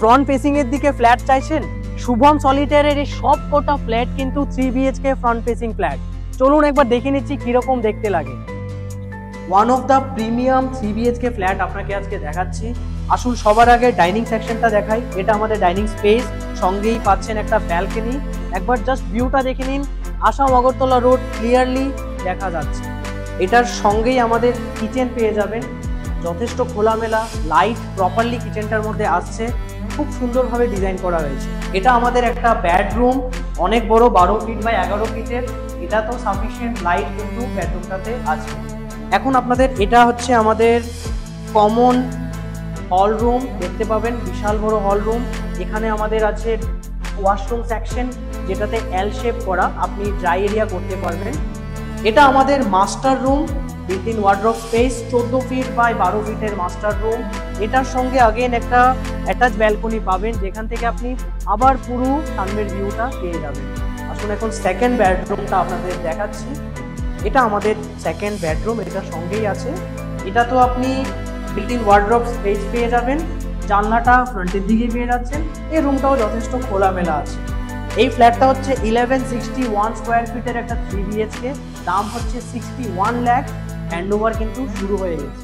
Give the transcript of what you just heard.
Front facing এর দিকে flat চাইছেন, শুভম সলিটারের এই সব কটা ফ্ল্যাট কিন্তু 3 BHK ফ্রন্ট ফেসিং ফ্ল্যাট। চলুন একবার দেখে নিচ্ছি কিরকম দেখতে লাগে। One of the premium 3 BHK flat আপনাকে আজকে দেখাচ্ছি। আসুন সবার আগে ডাইনিং সেকশনটা দেখাই। এটা আমাদের ডাইনিং স্পেস, সঙ্গেই পাচ্ছেন একটা ব্যালকনি। একবার জাস্ট ভিউটা দেখে নিন, আসাম আগরতলা রোড ক্লিয়ারলি দেখা যাচ্ছে। এটার সঙ্গেই আমাদের কিচেন পেয়ে যাবেন, যথেষ্ট খোলামেলা, লাইট প্রপারলি কিচেনটার মধ্যে আসছে, খুব সুন্দরভাবে ডিজাইন করা হয়েছে। এটা আমাদের একটা বেডরুম, অনেক বড় 12 ফিট বাই 11 ফিটের। এটা তো সাফিসিয়েন্ট লাইট কিন্তু বেডরুমটাতে আছে। এখন আপনাদের এটা হচ্ছে আমাদের কমন হল রুম, দেখতে পাবেন বিশাল বড় হল রুম। এখানে আমাদের আছে ওয়াশরুম সেকশন, যেটাতে এল শেপ করা, আপনি ড্রাই এরিয়া করতে পারবেন। এটা আমাদের master room, built in wardrobe space, 14 feet by 12 ফিটের মাস্টার রুম। এটার সঙ্গে আগেন একটা অ্যাটাচ ব্যালকনি পাবেন, যেখান থেকে আপনি আবার পুরো সামনের ভিউটা পেয়ে যাবেন। আসুন এখন সেকেন্ড বেডরুমটা আপনাদের দেখাচ্ছি। এটা আমাদের সেকেন্ড বেডরুম, এটার সঙ্গেই আছে। এটা তো আপনি বিল্ট ইন ওয়ার্ডরোব স্পেস পেয়ে যাবেন, জানলাটা ফ্রন্টের দিকে পেয়ে যাচ্ছেন। এই রুমটাও যথেষ্ট খোলামেলা আছে। এই ফ্ল্যাটটা হচ্ছে 1161 স্কোয়ার ফিটের একটা 3 BHK, দাম হচ্ছে 61 লাখ। হ্যান্ড ওভার কিন্তু শুরু হয়ে গেছে।